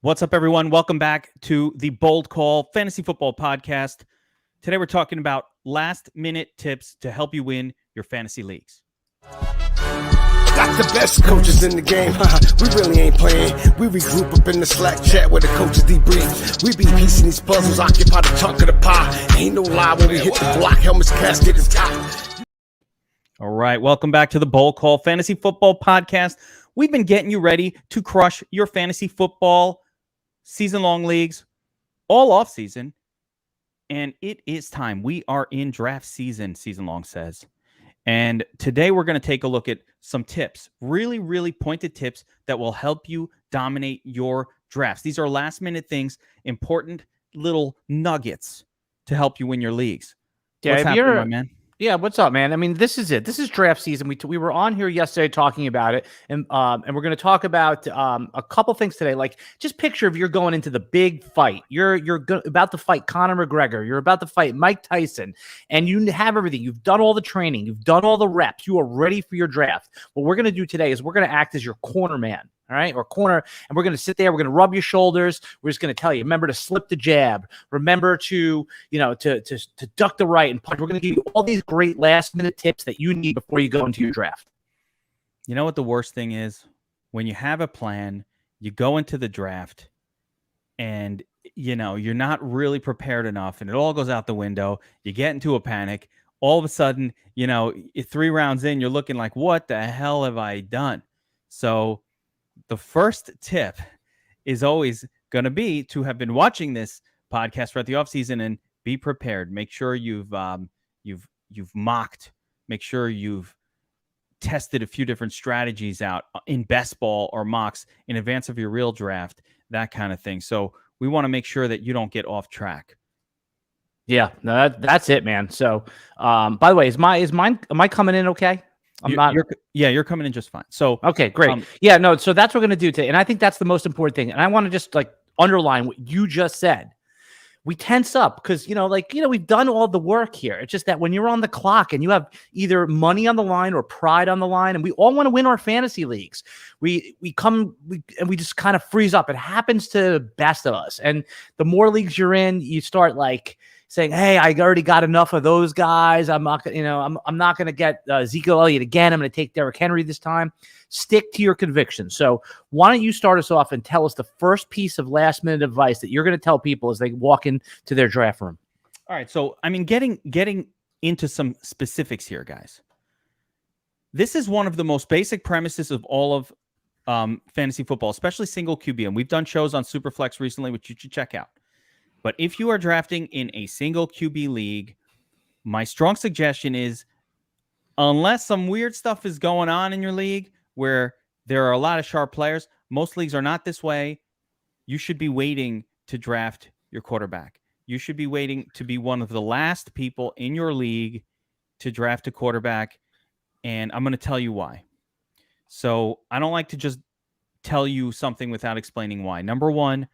What's up, everyone? Welcome back to the Bold Call Fantasy Football Podcast. Today, we're talking about last-minute tips to help you win your fantasy leagues. Got the best coaches in the game, we really ain't playing. We regroup up in the Slack chat where the coaches debrief. We be piecing these puzzles, occupy the chunk of the pie. Ain't no lie when we hit the block, helmets, casket is top. All right, welcome back to the Bold Call Fantasy Football Podcast. We've been getting you ready to crush your fantasy football season-long leagues all off-season, and it is time. We are in draft season, season-long says. And today we're going to take a look at some tips, really, really pointed tips that will help you dominate your drafts. These are last-minute things, important little nuggets to help you win your leagues. Yeah, what's happening, my man? Yeah, what's up, man? I mean, this is it. This is draft season. We were on here yesterday talking about it, and we're going to talk about a couple things today. Like, just picture if you're going into the big fight. You're about to fight Conor McGregor. You're about to fight Mike Tyson, and you have everything. You've done all the training. You've done all the reps. You are ready for your draft. What we're going to do today is we're going to act as your corner man. All right, or corner, and we're going to sit there. We're going to rub your shoulders. We're just going to tell you, remember to slip the jab. Remember to, to duck the right and punch. We're going to give you all these great last-minute tips that you need before you go into your draft. You know what the worst thing is? When you have a plan, you go into the draft, and, you're not really prepared enough, and it all goes out the window. You get into a panic. All of a sudden, 3 rounds in, you're looking like, what the hell have I done? So the first tip is always going to be to have been watching this podcast throughout the offseason and be prepared. Make sure you've mocked. Make sure you've tested a few different strategies out in best ball or mocks in advance of your real draft, that kind of thing. So we want to make sure that you don't get off track. Yeah, no, that's it, man. So, by the way, am I coming in okay? You're coming in just fine. So okay, great. So that's what we're gonna do today, and I think that's the most important thing. And I want to just underline what you just said. We tense up because we've done all the work here. It's just that when you're on the clock and you have either money on the line or pride on the line, and we all want to win our fantasy leagues, we just kind of freeze up. It happens to the best of us, and the more leagues you're in, you start saying, "Hey, I already got enough of those guys. I'm not, I'm not going to get Ezekiel Elliott again. I'm going to take Derrick Henry this time." Stick to your convictions. So, why don't you start us off and tell us the first piece of last-minute advice that you're going to tell people as they walk into their draft room? All right. So, I mean, getting into some specifics here, guys. This is one of the most basic premises of all of fantasy football, especially single QB. And we've done shows on Superflex recently, which you should check out. But if you are drafting in a single QB league, my strong suggestion is, unless some weird stuff is going on in your league where there are a lot of sharp players, most leagues are not this way, you should be waiting to draft your quarterback. You should be waiting to be one of the last people in your league to draft a quarterback, and I'm going to tell you why. So I don't like to just tell you something without explaining why. Number one,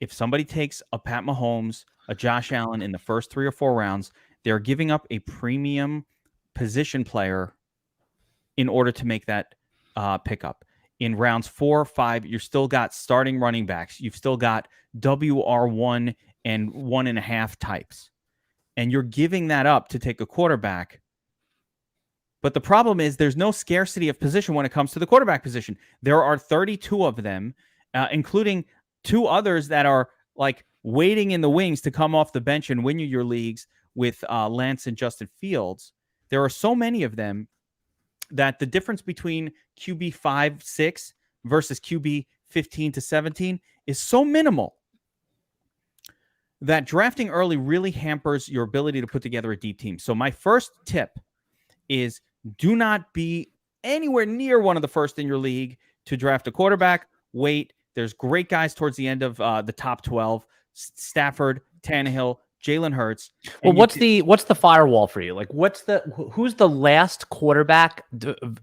if somebody takes a Pat Mahomes, a Josh Allen in the first 3 or 4 rounds, they're giving up a premium position player in order to make that pickup. In rounds 4 or 5, you've still got starting running backs. You've still got WR1 and 1.5 types. And you're giving that up to take a quarterback. But the problem is there's no scarcity of position when it comes to the quarterback position. There are 32 of them, including 2 others that are waiting in the wings to come off the bench and win you your leagues with Lance and Justin Fields. There are so many of them that the difference between QB 5-6 versus QB 15 to 17 is so minimal that drafting early really hampers your ability to put together a deep team. So my first tip is do not be anywhere near one of the first in your league to draft a quarterback. Wait. There's great guys towards the end of the top 12. Stafford, Tannehill, Jalen Hurts. Well, what's the firewall for you? Who's the last quarterback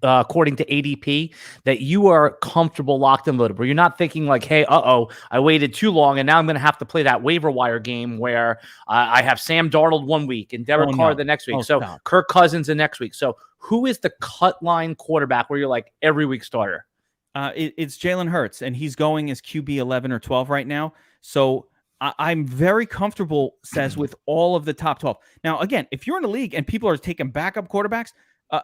according to ADP that you are comfortable locked and loaded, where you're not thinking hey, I waited too long and now I'm going to have to play that waiver wire game where I have Sam Darnold 1 week and Derek Carr the next week. Kirk Cousins the next week. So who is the cut line quarterback where you're every week starter? It's Jalen Hurts, and he's going as QB 11 or 12 right now. So I'm very comfortable, says, with all of the top 12. Now, again, if you're in a league and people are taking backup quarterbacks,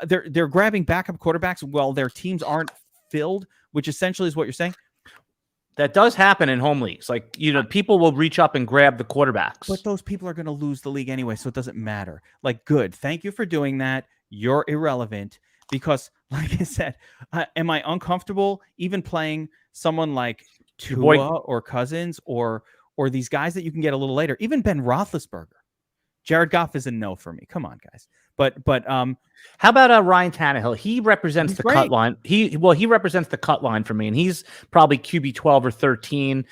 they're grabbing backup quarterbacks while their teams aren't filled, which essentially is what you're saying. That does happen in home leagues. Like, people will reach up and grab the quarterbacks. But those people are going to lose the league anyway, so it doesn't matter. Like, good. Thank you for doing that. You're irrelevant because, like I said, am I uncomfortable even playing someone like Tua or Cousins or these guys that you can get a little later? Even Ben Roethlisberger. Jared Goff is a no for me. Come on, guys. But how about Ryan Tannehill? He represents the cut line. He represents the cut line for me, and he's probably QB 12 or 13.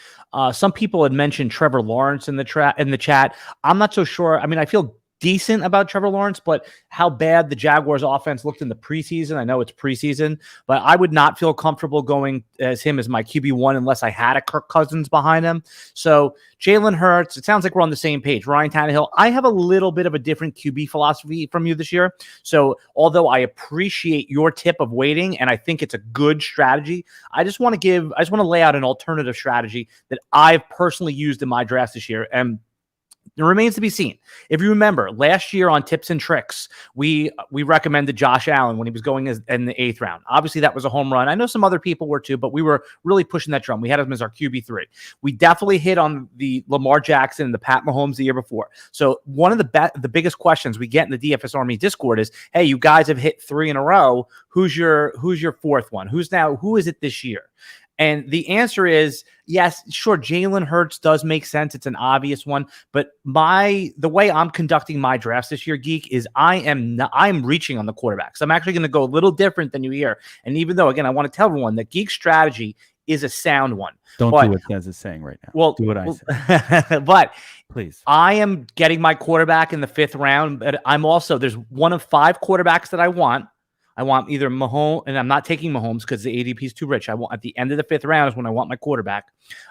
Some people had mentioned Trevor Lawrence in the chat. I'm not so sure. I mean, I feel decent about Trevor Lawrence, but how bad the Jaguars offense looked in the preseason. I know it's preseason, but I would not feel comfortable going as him as my QB1 unless I had a Kirk Cousins behind him. So Jalen Hurts, it sounds like we're on the same page. Ryan Tannehill, I have a little bit of a different QB philosophy from you this year. So although I appreciate your tip of waiting, and I think it's a good strategy, I just want to lay out an alternative strategy that I've personally used in my drafts this year. And it remains to be seen. If you remember, last year on Tips and Tricks, we recommended Josh Allen when he was going in the 8th round. Obviously, that was a home run. I know some other people were too, but we were really pushing that drum. We had him as our QB3. We definitely hit on the Lamar Jackson and the Pat Mahomes the year before. So one of the biggest questions we get in the DFS Army Discord is, hey, you guys have hit 3 in a row. Who's your 4th one? Who is it this year? And the answer is yes, sure. Jalen Hurts does make sense. It's an obvious one. But the way I'm conducting my drafts this year, Geek, is I'm reaching on the quarterbacks. I'm actually going to go a little different than you hear. And even though, again, I want to tell everyone that Geek's strategy is a sound one. Don't do what Des is saying right now. Well, do what I say. But please, I am getting my quarterback in the 5th round. But there's one of 5 quarterbacks that I want. I want either Mahomes, and I'm not taking Mahomes because the ADP is too rich. I want at the end of the 5th round is when I want my quarterback.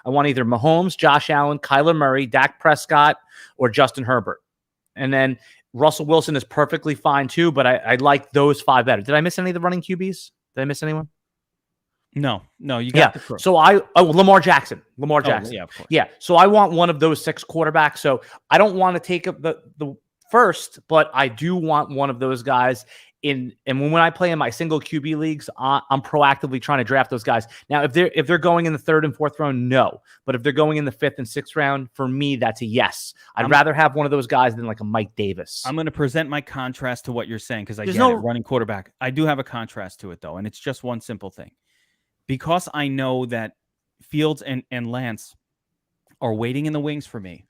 I want either Mahomes, Josh Allen, Kyler Murray, Dak Prescott, or Justin Herbert. And then Russell Wilson is perfectly fine too, but I like those 5 better. Did I miss any of the running QBs? Did I miss anyone? No, you got the crew. So Lamar Jackson. Yeah, of course. Yeah. So I want one of those 6 quarterbacks. So I don't want to take up the first, but I do want one of those guys. And when I play in my single QB leagues, I'm proactively trying to draft those guys. Now, if they're going in the 3rd and 4th round, no. But if they're going in the 5th and 6th round, for me, that's a yes. I'd rather have one of those guys than like a Mike Davis. I'm going to present my contrast to what you're saying because I get it, running quarterback. I do have a contrast to it, though, and it's just one simple thing. Because I know that Fields and Lance are waiting in the wings for me,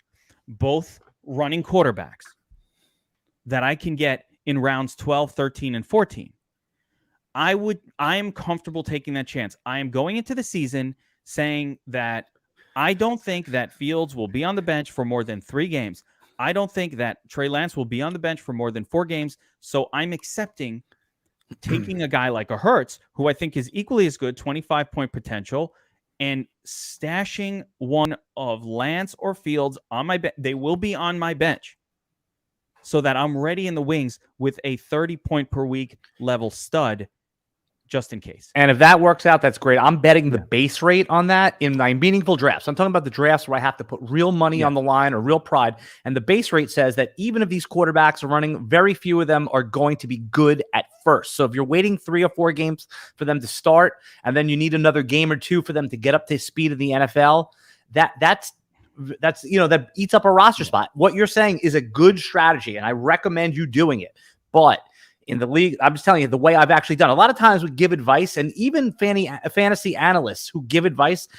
both running quarterbacks that I can get in rounds 12, 13, and 14. I am comfortable taking that chance. I am going into the season saying that I don't think that Fields will be on the bench for more than 3 games. I don't think that Trey Lance will be on the bench for more than 4 games. So I'm accepting taking a guy like a Hurts, who I think is equally as good, 25-point potential, and stashing one of Lance or Fields on my bench. They will be on my bench, so that I'm ready in the wings with a 30-point per week level stud just in case. And if that works out, that's great. I'm betting the base rate on that in my meaningful drafts. I'm talking about the drafts where I have to put real money on the line or real pride. And the base rate says that even if these quarterbacks are running, very few of them are going to be good at first. So if you're waiting 3 or 4 games for them to start, and then you need another game or 2 for them to get up to speed of the NFL, that eats up a roster spot. What you're saying is a good strategy, and I recommend you doing it. But in the league, I'm just telling you the way I've actually done. A lot of times we give advice, and even fantasy analysts who give advice,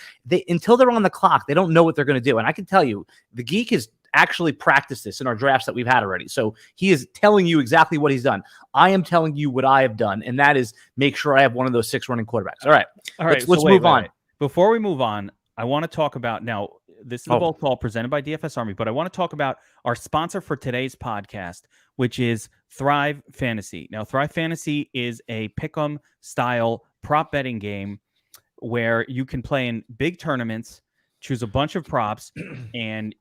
until they're on the clock, they don't know what they're going to do. And I can tell you, the Geek has actually practiced this in our drafts that we've had already. So he is telling you exactly what he's done. I am telling you what I have done, and that is make sure I have one of those 6 running quarterbacks. All right. Let's move on. Before we move on, I want to talk about now. This is the Bolt Call presented by DFSARMY, but I want to talk about our sponsor for today's podcast, which is Thrive Fantasy. Now, Thrive Fantasy is a pick'em style prop betting game where you can play in big tournaments, choose a bunch of props, and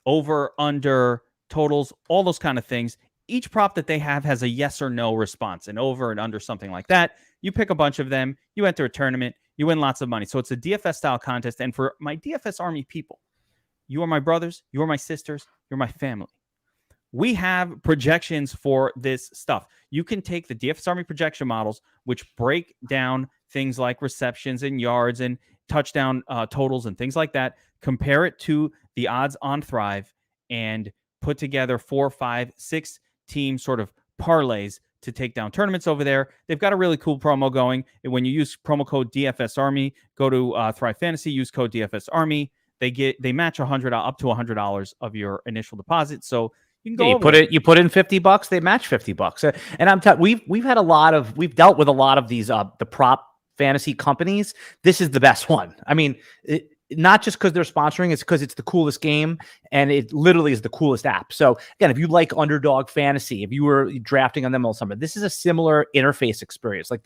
over, under, totals, all those kind of things. Each prop that they have has a yes or no response, and over and under, something like that. You pick a bunch of them, you enter a tournament, you win lots of money. So it's a DFS style contest. And for my DFS Army people, you are my brothers, you are my sisters, you're my family. We have projections for this stuff. You can take the DFSARMY projection models, which break down things like receptions and yards and touchdown totals and things like that, compare it to the odds on Thrive, and put together 4, 5, 6 team sort of parlays to take down tournaments over there. They've got a really cool promo going. And when you use promo code DFSARMY, go to Thrive Fantasy, use code DFSARMY. They match $100 up to $100 of your initial deposit. So you can go you put in $50, they match $50. And we've dealt with a lot of these the prop fantasy companies. This is the best one. I mean, not just because they're sponsoring, it's because it's the coolest game and it literally is the coolest app. So again, if you like Underdog Fantasy, if you were drafting on them all summer, this is a similar interface experience. Like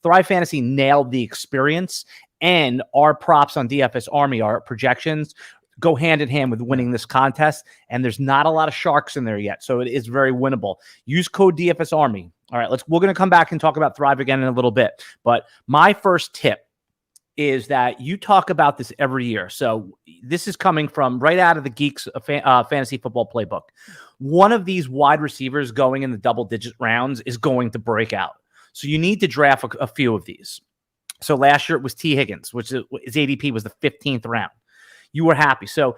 Thrive Fantasy nailed the experience, and our props on DFSARMY, our projections, go hand in hand with winning this contest. And there's not a lot of sharks in there yet, so it is very winnable. Use code DFSARMY. All right, we're going to come back and talk about Thrive again in a little bit. But my first tip is that you talk about this every year. So this is coming from right out of the Geeks fantasy football playbook. One of these wide receivers going in the double-digit rounds is going to break out. So you need to draft a few of these. So last year it was T. Higgins, which his ADP was the 15th round. You were happy. So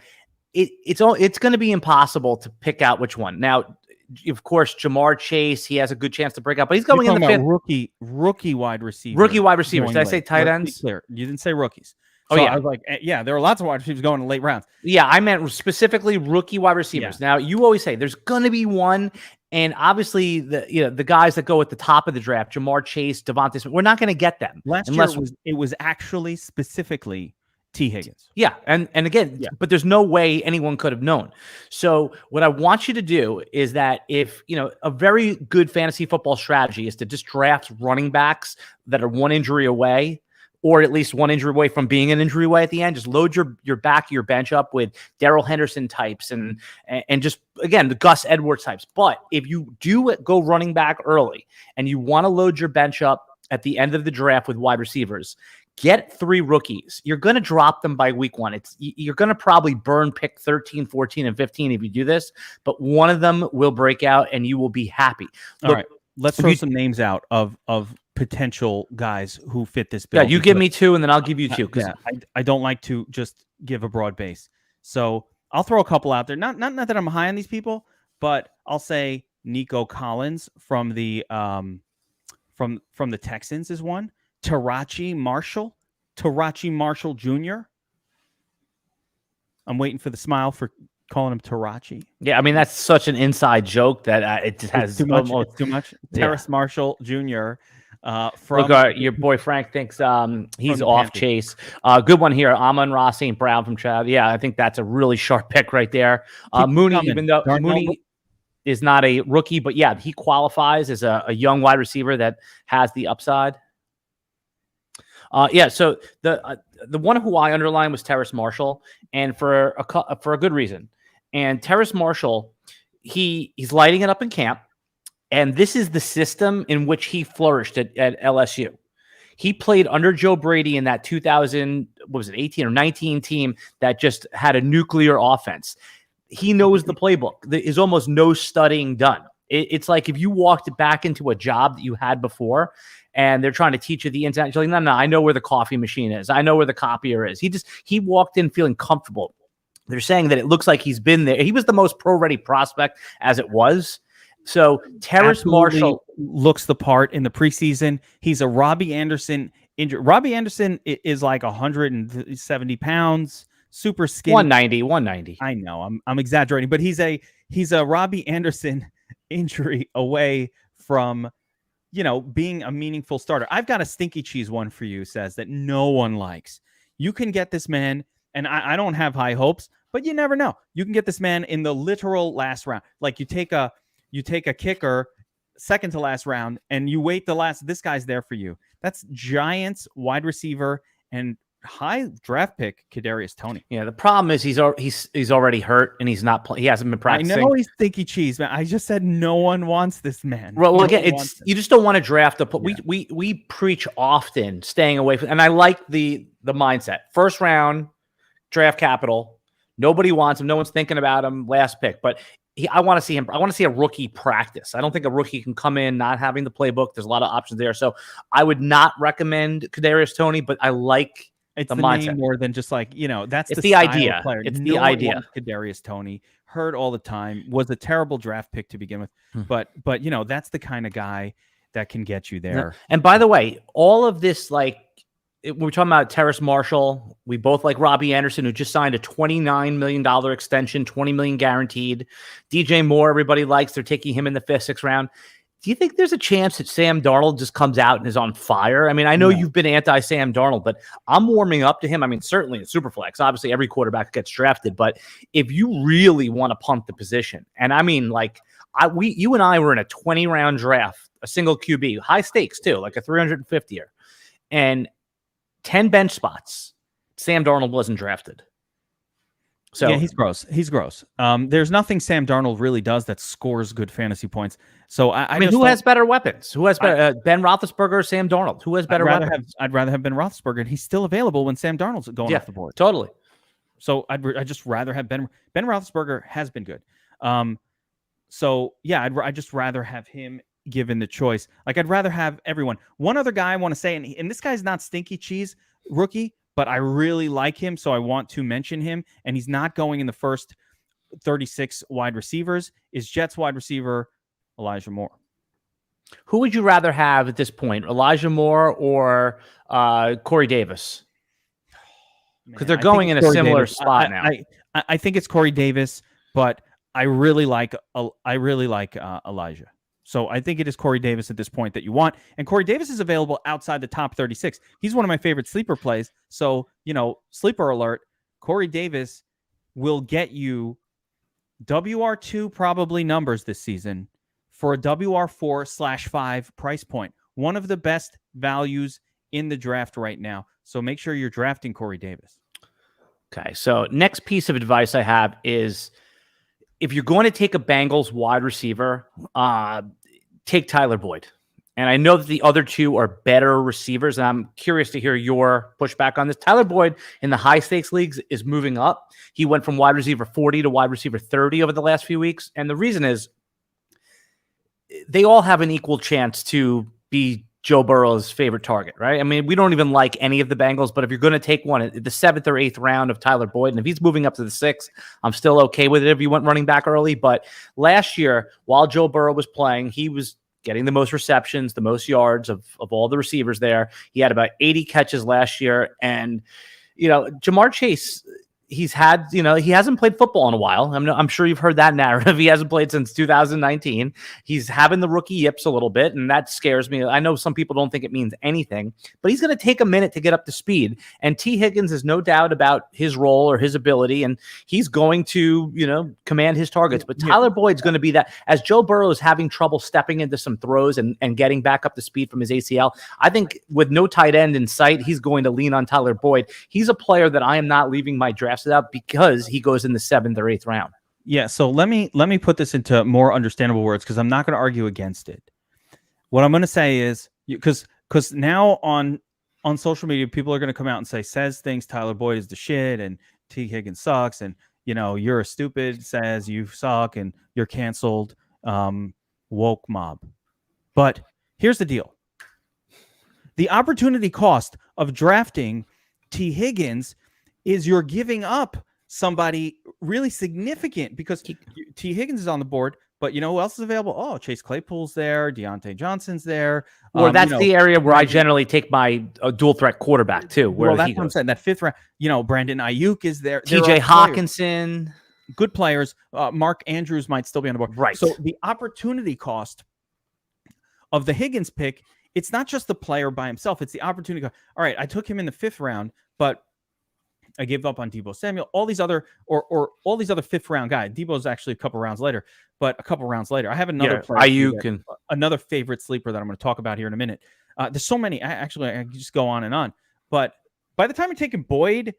it's going to be impossible to pick out which one. Now, of course, Jamar Chase, he has a good chance to break out, but he's going in the fifth. Rookie wide receiver. Rookie wide receivers. Did I say tight ends? Clear. You didn't say rookies. So yeah. I was like, yeah, there are lots of wide receivers going in late rounds. Yeah, I meant specifically rookie wide receivers. Yeah. Now, you always say there's going to be one, and obviously the guys that go at the top of the draft, Jamar Chase, Devontae Smith, we're not going to get them. Last year it was actually specifically T. Higgins. Yeah. And again, but there's no way anyone could have known. So what I want you to do is that if, a very good fantasy football strategy is to just draft running backs that are one injury away, or at least one injury away from being an injury away at the end. Just load your back of your bench up with Darrell Henderson types and just, again, the Gus Edwards types. But if you do go running back early and you want to load your bench up at the end of the draft with wide receivers, get 3 rookies. You're going to drop them by week 1. You're going to probably burn pick 13, 14, and 15 if you do this, but one of them will break out and you will be happy. All right. Let's throw some names out of potential guys who fit this bill. Yeah, you give me 2 and then I'll give you 2. Yeah, I don't like to just give a broad base. So I'll throw a couple out there. Not that I'm high on these people, but I'll say Nico Collins from the Texans is one. Taraji Marshall Jr. I'm waiting for the smile for calling him Taraji. Yeah, I mean, that's such an inside joke that it just has too much. Terrace Marshall Jr. Look, your boy Frank thinks he's off Chase. Good one here. Amon-Ra St. Brown from Trav. Yeah, I think that's a really sharp pick right there. Mooney, even though Mooney is not a rookie, but yeah, he qualifies as a young wide receiver that has the upside. So the one who I underlined was Terrace Marshall, and for a good reason. And Terrace Marshall, he's lighting it up in camp, and this is the system in which he flourished at LSU. He played under Joe Brady in that 2018 or 19 team that just had a nuclear offense. He knows the playbook. There's almost no studying done. It's like if you walked back into a job that you had before and they're trying to teach you the ins and outs, you're like, no, I know where the coffee machine is. I know where the copier is. He walked in feeling comfortable. They're saying that it looks like he's been there. He was the most pro-ready prospect as it was. So Terrace Marshall looks the part in the preseason. He's a Robbie Anderson injury. Robbie Anderson is like 170 pounds, super skinny. 190. I know I'm exaggerating, but he's a Robbie Anderson injury away from, being a meaningful starter. I've got a stinky cheese one for you, says that no one likes. You can get this man, and I don't have high hopes, but you never know. You can get this man in the literal last round. Like you take a kicker second to last round and you wait this guy's there for you. That's Giants wide receiver and high draft pick, Kadarius Toney. Yeah, the problem is he's already hurt and he's not playing. He hasn't been practicing. I know he's stinky cheese, man. I just said no one wants this man. Well, again, you just don't want to draft we preach often staying away from, and I like the mindset. First round draft capital. Nobody wants him. No one's thinking about him. Last pick, but I want to see him. I want to see a rookie practice. I don't think a rookie can come in not having the playbook. There's a lot of options there, so I would not recommend Kadarius Toney, but I like. It's the mindset more than just like, that's the idea. Player. It's the idea. Kadarius Toney, hurt all the time, was a terrible draft pick to begin with. But that's the kind of guy that can get you there. And by the way, all of this, we're talking about Terrace Marshall. We both like Robbie Anderson, who just signed a $29 million extension, $20 million guaranteed. DJ Moore, everybody likes. They're taking him in the 5th, 6th round. Do you think there's a chance that Sam Darnold just comes out and is on fire? I mean, I know you've been anti-Sam Darnold, but I'm warming up to him. I mean, certainly in Superflex, obviously every quarterback gets drafted, but if you really want to punt the position, and I mean, you and I were in a 20-round draft, a single QB, high stakes too, like a 350er, and 10 bench spots. Sam Darnold wasn't drafted. So yeah, he's gross. He's gross. There's nothing Sam Darnold really does that scores good fantasy points. So I mean, who has better weapons? Who has better Ben Roethlisberger or Sam Darnold? Who has better weapons? I'd rather have Ben Roethlisberger, and he's still available when Sam Darnold's going off the board. Totally. So I'd just rather have Ben Roethlisberger has been good. So yeah, I'd just rather have him given the choice. Like I'd rather have everyone. One other guy I want to say, and this guy's not stinky cheese rookie, but I really like him, so I want to mention him. And he's not going in the first 36 wide receivers. Is Jets wide receiver Elijah Moore? Who would you rather have at this point, Elijah Moore or Corey Davis? Because they're going in a similar spot now. I think it's Corey Davis, but I really like Elijah. So I think it is Corey Davis at this point that you want. And Corey Davis is available outside the top 36. He's one of my favorite sleeper plays. So, sleeper alert, Corey Davis will get you WR2 probably numbers this season for a WR4/5 price point. One of the best values in the draft right now. So make sure you're drafting Corey Davis. Okay, so next piece of advice I have is if you're going to take a Bengals wide receiver, take Tyler Boyd. And I know that the other two are better receivers, and I'm curious to hear your pushback on this. Tyler Boyd in the high-stakes leagues is moving up. He went from wide receiver 40 to wide receiver 30 over the last few weeks, and the reason is they all have an equal chance to be Joe Burrow's favorite target, right? I mean, we don't even like any of the Bengals, but if you're going to take one, the 7th or 8th round of Tyler Boyd, and if he's moving up to the 6th, I'm still okay with it if you went running back early. But last year, while Joe Burrow was playing, he was getting the most receptions, the most yards of all the receivers there. He had about 80 catches last year. And, Jamar Chase, he hasn't played football in a while. I'm sure you've heard that narrative. He hasn't played since 2019. He's having the rookie yips a little bit, and that scares me. I know some people don't think it means anything, but he's going to take a minute to get up to speed. And T. Higgins is no doubt about his role or his ability, and he's going to, command his targets. But Tyler Boyd's going to be that. As Joe Burrow is having trouble stepping into some throws and getting back up to speed from his ACL, I think with no tight end in sight, he's going to lean on Tyler Boyd. He's a player that I am not leaving my draft up because he goes in the 7th or 8th round. Yeah, so let me put this into more understandable words because I'm not going to argue against it. What I'm going to say is because now on social media, people are going to come out and says things Tyler Boyd is the shit and T. Higgins sucks and you're a stupid, says you suck and you're canceled, woke mob. But here's the deal: the opportunity cost of drafting T. Higgins is you're giving up somebody really significant because T. Higgins is on the board, but who else is available? Oh, Chase Claypool's there, Deontay Johnson's there. Well, that's the area where I generally take my dual threat quarterback too. Where that's what I'm saying. That 5th round, Brandon Ayuk is there. TJ Hawkinson, good players. Mark Andrews might still be on the board. Right. So the opportunity cost of the Higgins pick, it's not just the player by himself. It's the opportunity. All right, I took him in the 5th round, but I gave up on Deebo Samuel. All these other or all these other 5th round guys. Deebo's actually a couple rounds later, but a couple rounds later, I have another player, Ayuk and another favorite sleeper that I'm going to talk about here in a minute. There's so many. I can just go on and on. But by the time you're taking Boyd,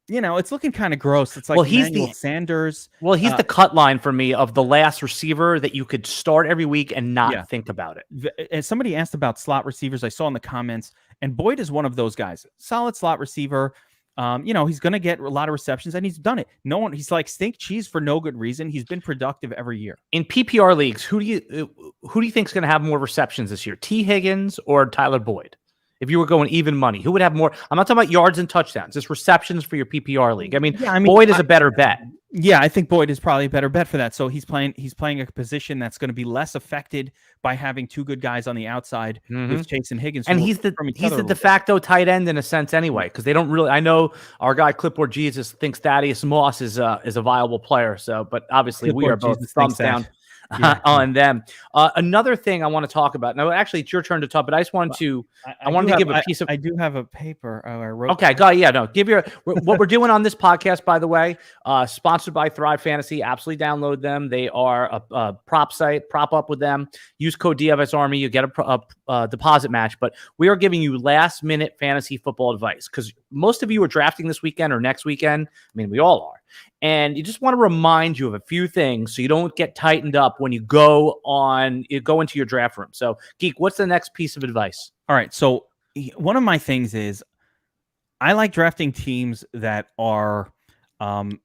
it's looking kind of gross. It's like Well, he's Emmanuel Sanders. Well, he's the cut line for me of the last receiver that you could start every week and not think about it. And somebody asked about slot receivers. I saw in the comments, and Boyd is one of those guys. Solid slot receiver. He's going to get a lot of receptions, and he's done it. He's like steak cheese for no good reason. He's been productive every year. In PPR leagues, who do you think is going to have more receptions this year? T. Higgins or Tyler Boyd? If you were going even money, who would have more? I'm not talking about yards and touchdowns, just receptions for your PPR league. I mean, Boyd is a better bet. Yeah, I think Boyd is probably a better bet for that. So he's playing a position that's going to be less affected by having two good guys on the outside with Chase and Higgins. And he's the de facto tight end in a sense anyway, because they don't really. I know our guy Clipboard Jesus thinks Thaddeus Moss is a viable player. So, but obviously we are both thumbs down on them. Another thing I want to talk about. Now, actually, it's your turn to talk, but I just wanted to. I wanted to give a piece of. I do have a paper. I wrote. Okay, go. Yeah, no. Give your what we're doing on this podcast. By the way, sponsored by Thrive Fantasy. Absolutely download them. They are a prop site. Prop up with them. Use code DFSARMY. You get a deposit match. But we are giving you last minute fantasy football advice because most of you are drafting this weekend or next weekend. I mean, we all are. And you just want to remind you of a few things so you don't get tightened up when you go into your draft room. So, Geek, what's the next piece of advice? All right. So one of my things is I like drafting teams that are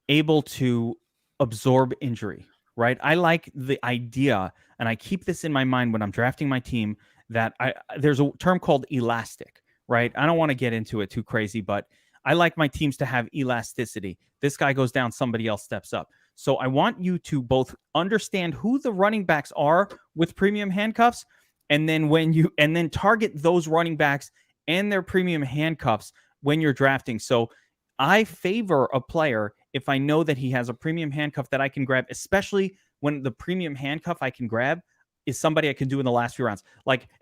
able to absorb injury, right? I like the idea, and I keep this in my mind when I'm drafting my team, that there's a term called elastic, right? I don't want to get into it too crazy, but I like my teams to have elasticity. This guy goes down, somebody else steps up. So I want you to both understand who the running backs are with premium handcuffs, and then target those running backs and their premium handcuffs when you're drafting. So I favor a player if I know that he has a premium handcuff that I can grab, especially when the premium handcuff I can grab is somebody I can do in the last few rounds.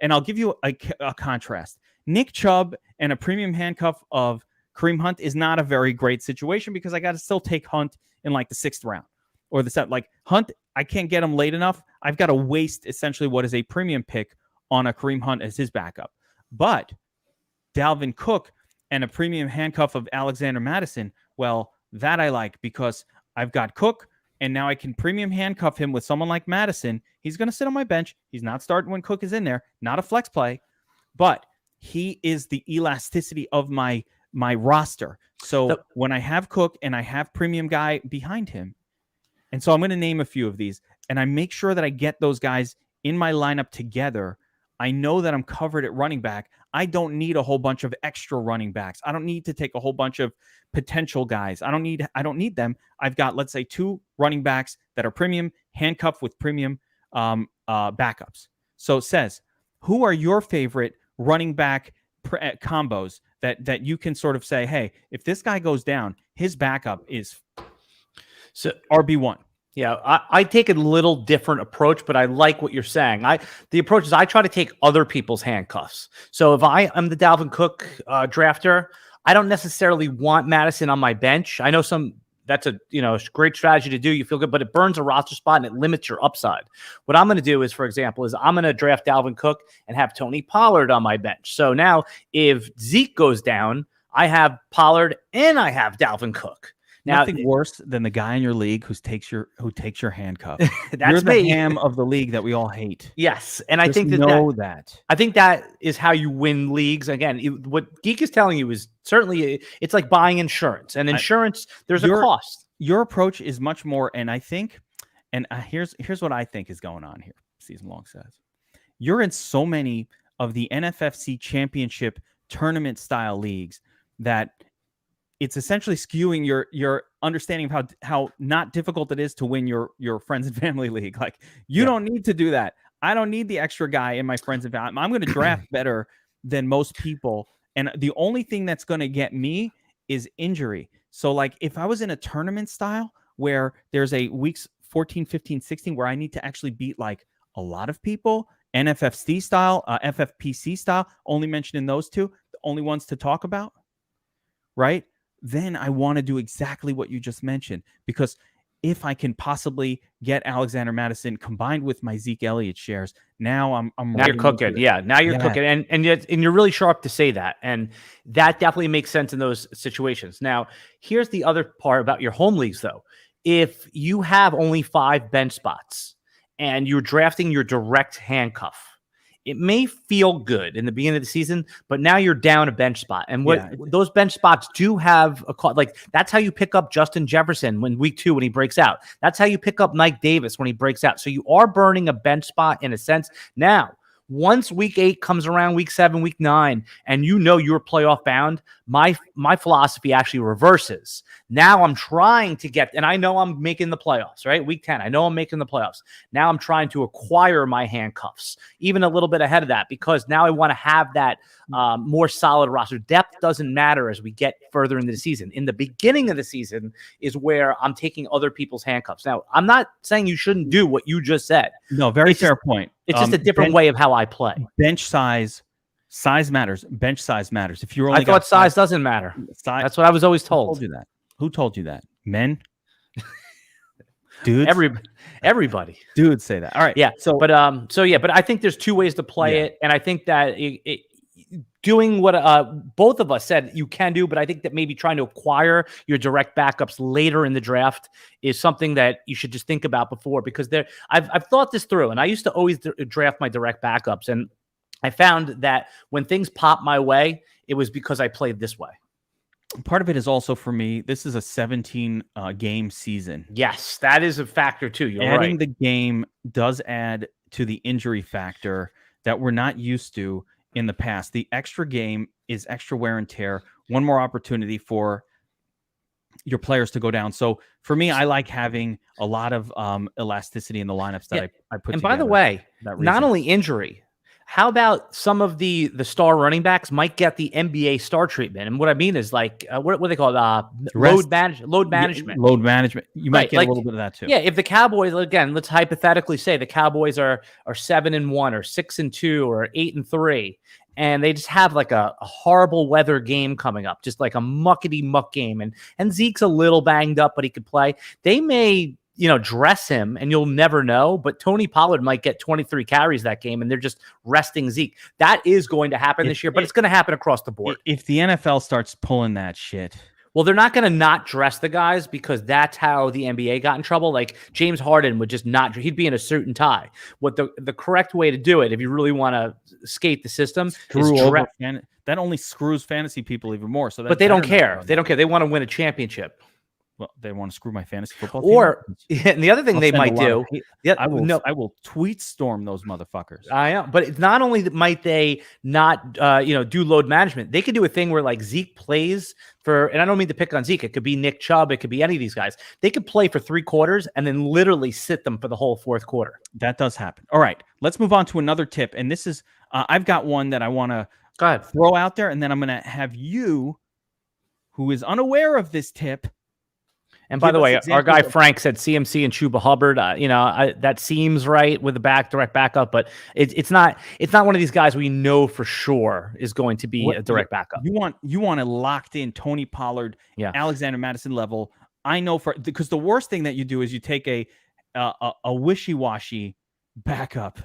And I'll give you a contrast. Nick Chubb and a premium handcuff of Kareem Hunt is not a very great situation because I got to still take Hunt in like the 6th round or the 7th. Like Hunt, I can't get him late enough. I've got to waste essentially what is a premium pick on a Kareem Hunt as his backup. But Dalvin Cook and a premium handcuff of Alexander Madison, well, that I like because I've got Cook and now I can premium handcuff him with someone like Madison. He's going to sit on my bench. He's not starting when Cook is in there, not a flex play, but he is the elasticity of my roster. So when I have Cook and I have premium guy behind him, and so I'm going to name a few of these, and I make sure that I get those guys in my lineup together, I know that I'm covered at running back. I don't need a whole bunch of extra running backs. I don't need to take a whole bunch of potential guys. I don't need them. I've got, let's say, 2 running backs that are premium, handcuffed with premium backups. So it says, who are your favorite running back combos that you can sort of say, hey, if this guy goes down, his backup is RB1. Yeah, I take a little different approach, but I like what you're saying. The approach is I try to take other people's handcuffs. So if I am the Dalvin Cook drafter, I don't necessarily want Madison on my bench. I know that's a great strategy to do. You feel good, but it burns a roster spot and it limits your upside. What I'm going to do is, for example, I'm going to draft Dalvin Cook and have Tony Pollard on my bench. So now if Zeke goes down, I have Pollard and I have Dalvin Cook. Now, nothing worse than the guy in your league who takes your handcuff. That's You're the me. ham of the league that we all hate. Yes, and Just I think that. I think that is how you win leagues. Again, what Geek is telling you is certainly it's like buying insurance. And insurance, there's a cost. Your approach is much more, and I think, here's what I think is going on here. Season Long says, you're in so many of the NFFC championship tournament style leagues that it's essentially skewing your understanding of how not difficult it is to win your friends and family league. Like you don't need to do that. I don't need the extra guy in my friends and family. I'm going to draft better than most people. And the only thing that's going to get me is injury. So like if I was in a tournament style where there's a weeks 14, 15, 16, where I need to actually beat like a lot of people, NFFC style, FFPC style, only mentioned in those two, the only ones to talk about, right? Then I want to do exactly what you just mentioned, because if I can possibly get Alexander Madison combined with my Zeke Elliott shares, now I'm now you're cooking. Yeah, now you're cooking, and you're really sharp to say that, and that definitely makes sense in those situations. Now, here's the other part about your home leagues, though. If you have only 5 bench spots and you're drafting your direct handcuff, it may feel good in the beginning of the season, but now you're down a bench spot. And those bench spots do have that's how you pick up Justin Jefferson when week 2 when he breaks out. That's how you pick up Mike Davis when he breaks out. So you are burning a bench spot in a sense. Now, once week 8 comes around, week 7, week 9, and you know you're playoff bound, my philosophy actually reverses. Now I'm trying to get, and I know I'm making the playoffs, right? Week 10, I know I'm making the playoffs. Now I'm trying to acquire my handcuffs, even a little bit ahead of that, because now I want to have that more solid roster. Depth doesn't matter as we get further into the season. In the beginning of the season is where I'm taking other people's handcuffs. Now, I'm not saying you shouldn't do what you just said. No, very fair point. It's just a different way of how I play. Bench size matters. Bench size matters. If you're only, I thought size doesn't matter. That's what I was always told. Who told you that? Who told you that? Men? Dudes? Everybody. Dudes say that. All right. Yeah. But I think there's 2 ways to play it, and I think that doing what both of us said you can do, but I think that maybe trying to acquire your direct backups later in the draft is something that you should just think about before, because I've thought this through, and I used to always draft my direct backups, and I found that when things popped my way, it was because I played this way. Part of it is also, for me, this is a 17 game season. Yes, that is a factor too. You're right. Adding the game does add to the injury factor that we're not used to in the past. The extra game is extra wear and tear. One more opportunity for your players to go down. So for me, I like having a lot of elasticity in the lineups that I put together. And by the way, not only injury, how about some of the star running backs might get the NBA star treatment? And what I mean is what do they call it? Load management. Load management. You might get a little bit of that too. Yeah. If the Cowboys, again, let's hypothetically say the Cowboys are 7-1 or 6-2 or 8-3, and they just have like a horrible weather game coming up, just like a muckety muck game. And Zeke's a little banged up, but he could play. They may, dress him and you'll never know, but Tony Pollard might get 23 carries that game and they're just resting Zeke. That is going to happen this year, but it's going to happen across the board. If the NFL starts pulling that shit. Well, they're not going to not dress the guys, because that's how the NBA got in trouble. Like James Harden would just not, he'd be in a suit and tie. What the correct way to do it, if you really want to skate the system, that only screws fantasy people even more. But they don't care. They don't care. They want to win a championship. Well, they want to screw my fantasy football team. And the other thing they might do, I will tweet storm those motherfuckers. I know, but it's not only might they not, do load management. They could do a thing where like Zeke plays for, and I don't mean to pick on Zeke. It could be Nick Chubb. It could be any of these guys. They could play for 3 quarters and then literally sit them for the whole 4th quarter. That does happen. All right, let's move on to another tip. And this is, I've got one that I want to throw out there, and then I'm going to have you, who is unaware of this tip. And by the way, our guy Frank said CMC and Chuba Hubbard. That seems right with the direct backup, but it's not one of these guys we know for sure is going to be a direct backup. You want a locked in Tony Pollard, Alexander Madison level. I know because the worst thing that you do is you take a wishy-washy backup,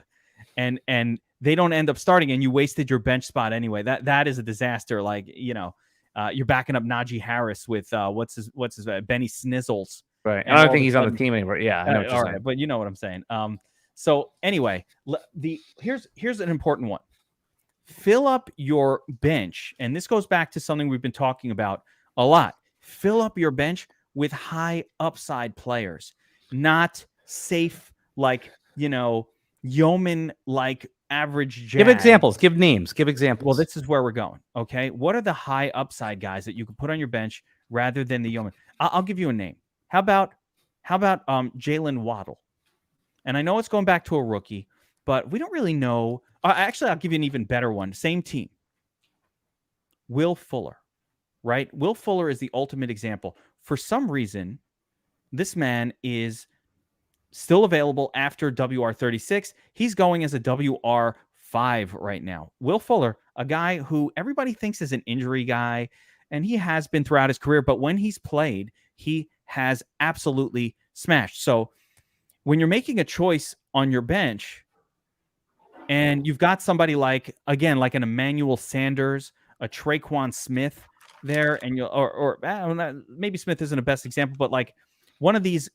and they don't end up starting, and you wasted your bench spot anyway. That is a disaster. You're backing up Najee Harris with what's his Benny Snizzles. Right. And I don't think he's on the team anymore. Yeah. I know all right, but you know what I'm saying. So anyway, here's an important one. Fill up your bench, and this goes back to something we've been talking about a lot. Fill up your bench with high upside players, not safe yeoman average Jag. Give examples. Give names. Give examples. Well, this is where we're going. Okay. What are the high upside guys that you can put on your bench rather than the yeoman? I'll give you a name. How about Jalen Waddle? And I know it's going back to a rookie, but we don't really know. Actually, I'll give you an even better one. Same team. Will Fuller, right? Will Fuller is the ultimate example. For some reason, this man is still available after WR36. He's going as a WR5 right now. Will Fuller, a guy who everybody thinks is an injury guy, and he has been throughout his career, but when he's played, he has absolutely smashed. So when you're making a choice on your bench and you've got somebody like an Emmanuel Sanders, a Traquan Smith there, and I don't know, maybe Smith isn't the best example, but like one of these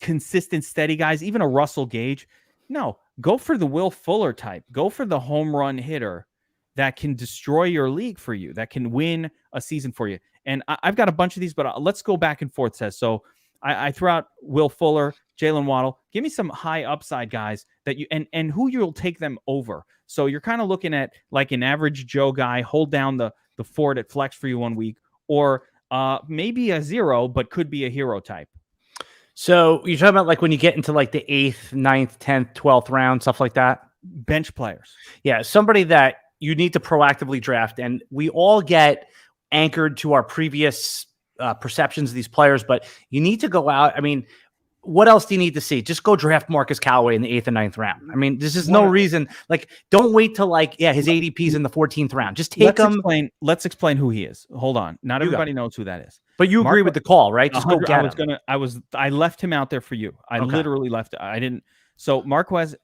consistent, steady guys, even a Russell Gage, no, go for the Will Fuller type. Go for the home run hitter that can destroy your league for you, that can win a season for you. And I've got a bunch of these, but let's go back and forth, Says. So I threw out Will Fuller, Jalen Waddle. Give me some high upside guys that you and who you'll take them over. So you're kind of looking at like an average Joe guy, hold down the fort at flex for you 1 week, or maybe a 0, but could be a hero type. So you're talking about like when you get into like the 8th, 9th, 10th, 12th round, stuff like that? Bench players. Yeah, somebody that you need to proactively draft. And we all get anchored to our previous perceptions of these players, but you need to go out. I mean, what else do you need to see? Just go draft Marcus Callaway in the 8th and 9th round. I mean, this is no reason. Like, don't wait till his ADP's in the 14th round. Just take him. Let's explain who he is. Hold on. Not everybody knows who that is. But you agree with the call, right? Just go get him. I left him out there for you. I literally left. I didn't. So Marquez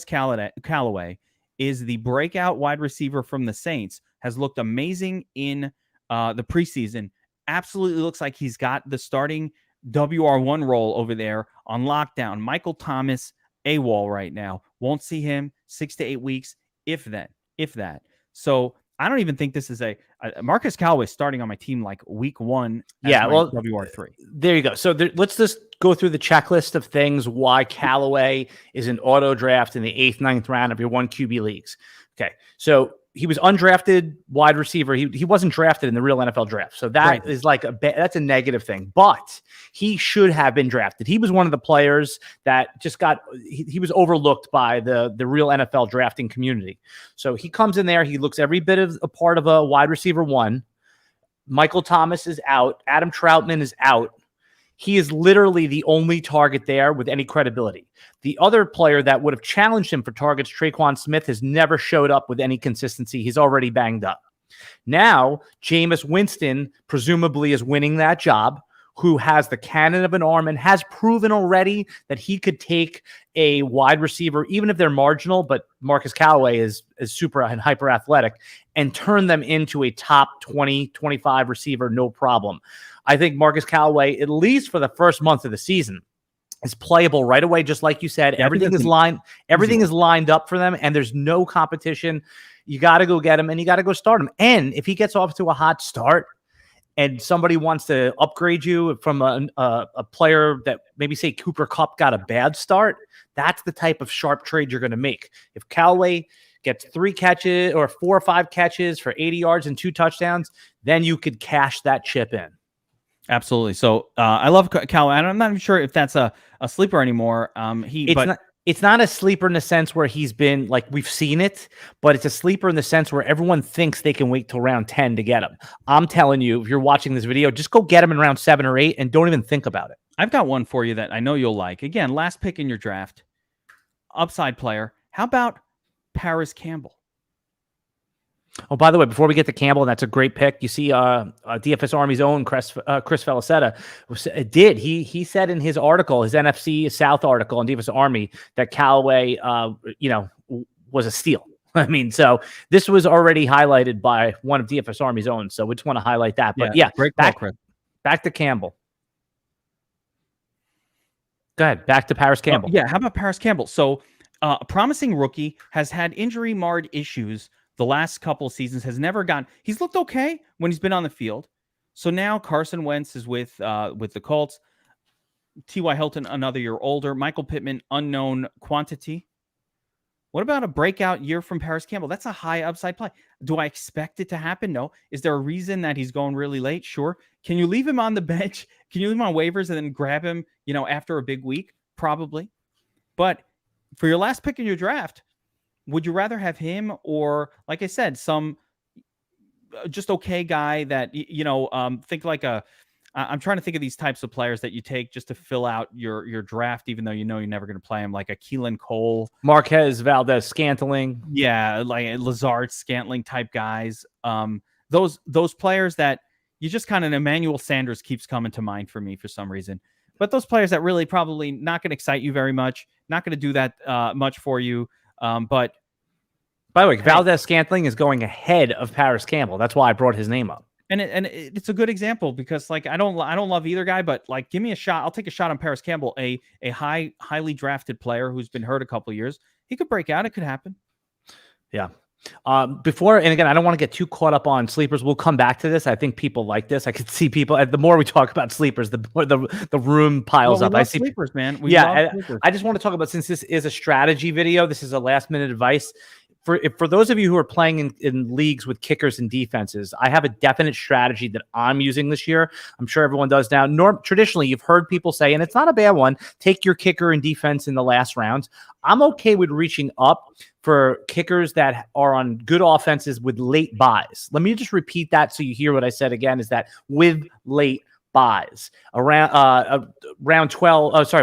Callaway is the breakout wide receiver from the Saints. Has looked amazing in the preseason. Absolutely looks like he's got the starting WR1 role over there on lockdown. Michael Thomas AWOL right now. Won't see him 6 to 8 weeks, if that. So I don't even think this is a Marcus Callaway starting on my team like week 1. Yeah, well, WR3. There you go. So let's just go through the checklist of things why Callaway is an auto draft in the 8th, 9th round of your 1 QB leagues. Okay, so he was undrafted wide receiver. He wasn't drafted in the real NFL draft. So that is like that's a negative thing, but he should have been drafted. He was one of the players that just he was overlooked by the real NFL drafting community. So he comes in there. He looks every bit of a part of a wide receiver 1. Michael Thomas is out. Adam Troutman is out. He is literally the only target there with any credibility. The other player that would have challenged him for targets, Traquan Smith, has never showed up with any consistency. He's already banged up. Now, Jameis Winston presumably is winning that job, who has the cannon of an arm and has proven already that he could take a wide receiver, even if they're marginal, but Marcus Callaway is super and hyper athletic, and turn them into a top 20, 25 receiver, no problem. I think Marcus Callaway, at least for the first month of the season, is playable right away. Just like you said, everything is lined up for them, and there's no competition. You got to go get him, and you got to go start him. And if he gets off to a hot start, and somebody wants to upgrade you from a player that maybe say Cooper Kupp got a bad start, that's the type of sharp trade you're going to make. If Callaway gets 3 catches or 4 or 5 catches for 80 yards and 2 touchdowns, then you could cash that chip in. Absolutely. So I love Callaway. I'm not even sure if that's a sleeper anymore. It's not a sleeper in the sense where he's been like we've seen it, but it's a sleeper in the sense where everyone thinks they can wait till round 10 to get him. I'm telling you, if you're watching this video, just go get him in round 7 or 8 and don't even think about it. I've got one for you that I know you'll like. Again, last pick in your draft, upside player. How about Paris Campbell? Oh, by the way, before we get to Campbell, and that's a great pick. You see, DFSARMY's own Chris Felicetta did. He said in his article, his NFC South article on DFSARMY, that Callaway, was a steal. I mean, so this was already highlighted by one of DFSARMY's own. So we just want to highlight that. But great call, back to Campbell. Go ahead. Back to Paris Campbell. How about Paris Campbell? So, a promising rookie, has had injury marred issues the last couple of seasons, he's looked okay when he's been on the field. So now Carson Wentz is with the Colts. T.Y. Hilton, another year older. Michael Pittman, unknown quantity. What about a breakout year from Paris Campbell? That's a high upside play. Do I expect it to happen? No. Is there a reason that he's going really late? Sure. Can you leave him on the bench? Can you leave him on waivers and then grab him, after a big week? Probably. But for your last pick in your draft, would you rather have him or, like I said, some just okay guy that, think like I'm trying to think of these types of players that you take just to fill out your draft, even though you're never going to play him, like a Keelan Cole, Marquez Valdez Scantling. Yeah, like Lazard Scantling type guys. Those players that you just kind of, Emmanuel Sanders keeps coming to mind for me for some reason. but those players that really probably not going to excite you very much, not going to do that much for you. But by the way, Valdez-Scantling is going ahead of Paris Campbell. That's why I brought his name up. And it's a good example because like I don't love either guy, but like give me a shot. I'll take a shot on Paris Campbell, a highly drafted player who's been hurt a couple of years. He could break out. It could happen. Yeah. Before, and again, I don't want to get too caught up on sleepers. We'll come back to this. I think people like this. I could see people. The more we talk about sleepers, the more the room piles up. I see sleepers, man. Sleepers. I just want to talk about, since this is a strategy video, this is a last minute advice. For those of you who are playing in leagues with kickers and defenses, I have a definite strategy that I'm using this year. I'm sure everyone does now. Traditionally, you've heard people say, and it's not a bad one, take your kicker and defense in the last rounds. I'm okay with reaching up for kickers that are on good offenses with late buys. Let me just repeat that so you hear what I said again, is that with late buys around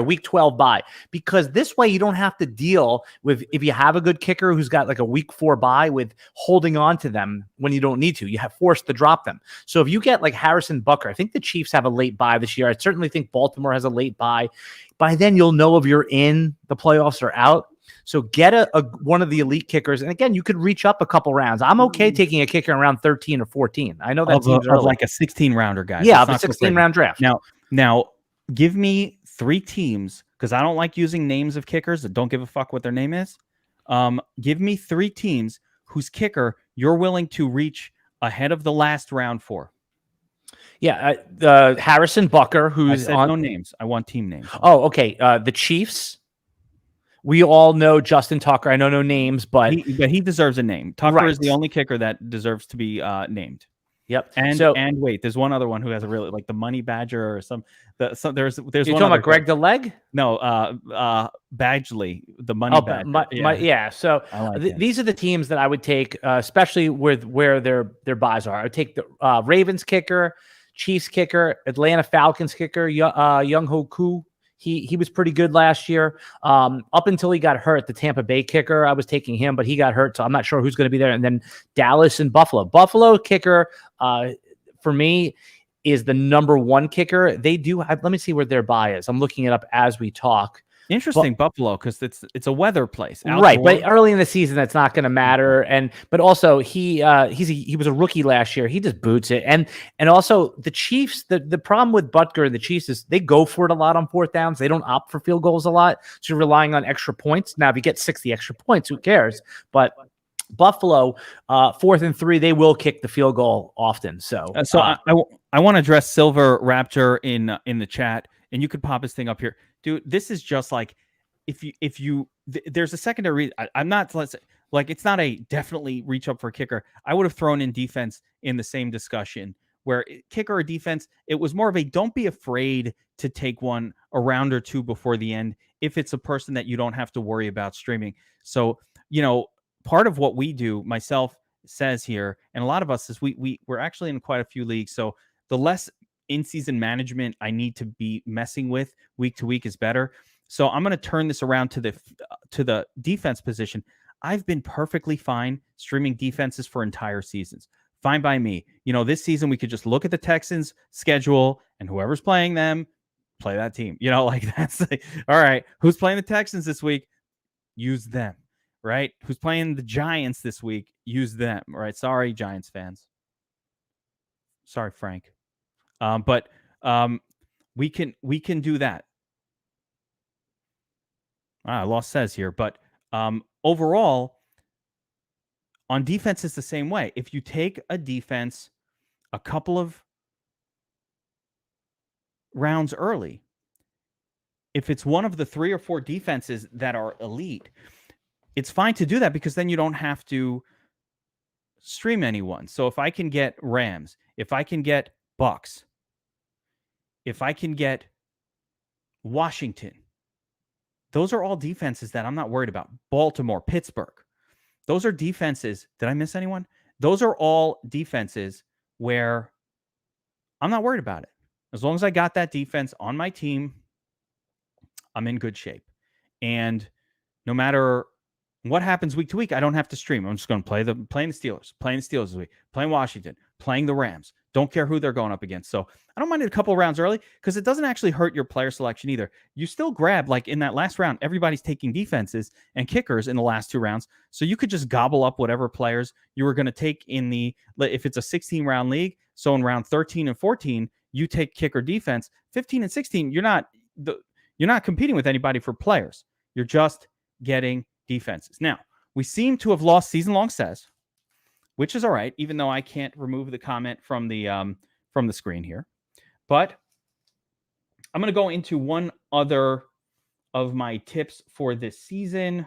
week 12 buy, because this way you don't have to deal with, if you have a good kicker who's got like a week 4 buy, with holding on to them when you don't need to. You have forced to drop them. So if you get like Harrison Butker, I think the Chiefs have a late buy this year. I certainly think Baltimore has a late buy. By then you'll know if you're in the playoffs or out. So get one of the elite kickers. And again, you could reach up a couple rounds. I'm okay taking a kicker around 13 or 14. I know that seems like a 16 rounder, guys. Yeah, a 16 round draft. Now give me 3 teams, because I don't like using names of kickers that don't give a fuck what their name is. Give me 3 teams whose kicker you're willing to reach ahead of the last round for. Yeah, Harrison Butker, who's I said no names. I want team names. Oh, okay. The Chiefs. We all know Justin Tucker. I know no names, but he deserves a name. Tucker is the only kicker that deserves to be named. Yep. And wait, there's one other one who has a really, like the Money Badger or some. There's you're one. Talking about Greg DeLeg? No, Badgley, the Money Badger. So these are the teams that I would take, especially with where their buys are. I would take the Ravens kicker, Chiefs kicker, Atlanta Falcons kicker, Young Ho Koo. He was pretty good last year. Up until he got hurt, the Tampa Bay kicker, I was taking him, but he got hurt, so I'm not sure who's going to be there. And then Dallas and Buffalo. Buffalo kicker, for me, is the number 1 kicker. They do have, let me see where their buy is. I'm looking it up as we talk. Interesting, Buffalo, because it's a weather place, outdoor. Right? But early in the season, that's not going to matter. But also he was a rookie last year. He just boots it. And also the Chiefs. The problem with Butker and the Chiefs is they go for it a lot on 4th downs. They don't opt for field goals a lot, so you're relying on extra points. Now, if you get 60 extra points, who cares? But Buffalo, 4th and 3, they will kick the field goal often. So I want to address Silver Raptor in the chat, and you could pop his thing up here. Dude, this is just like if you there's a secondary. I'm not like it's not a definitely reach up for a kicker. I would have thrown in defense in the same discussion, where kicker or defense, it was more of a don't be afraid to take one a round or 2 before the end if it's a person that you don't have to worry about streaming. So part of what we do, myself says here, and a lot of us is we're actually in quite a few leagues. So the less in-season management I need to be messing with week to week is better. So I'm going to turn this around to the defense position. I've been perfectly fine streaming defenses for entire seasons. Fine by me. This season we could just look at the Texans schedule and whoever's playing them, play that team. That's all right. Who's playing the Texans this week? Use them, right? Who's playing the Giants this week? Use them, right? Sorry, Giants fans. Sorry, Frank. But we can do that. I lost says here, but overall, on defense, it's the same way. If you take a defense a couple of rounds early, if it's one of the 3 or 4 defenses that are elite, it's fine to do that because then you don't have to stream anyone. So if I can get Rams, if I can get Bucks, if I can get Washington, those are all defenses that I'm not worried about. Baltimore, Pittsburgh. Those are defenses. Did I miss anyone? Those are all defenses where I'm not worried about it. As long as I got that defense on my team, I'm in good shape. And no matter what happens week to week, I don't have to stream. I'm just going to playing the Steelers this week, playing Washington, playing the Rams, Don't care who they're going up against. So I don't mind it a couple rounds early because it doesn't actually hurt your player selection either. You still grab, like in that last round, everybody's taking defenses and kickers in the last 2 rounds. So you could just gobble up whatever players you were going to take in the, if it's a 16-round league, so in round 13 and 14, you take kicker defense. 15 and 16, you're not competing with anybody for players. You're just getting defenses. Now, we seem to have lost season-long says, which is all right, even though I can't remove the comment from the screen here. But I'm going to go into one other of my tips for this season.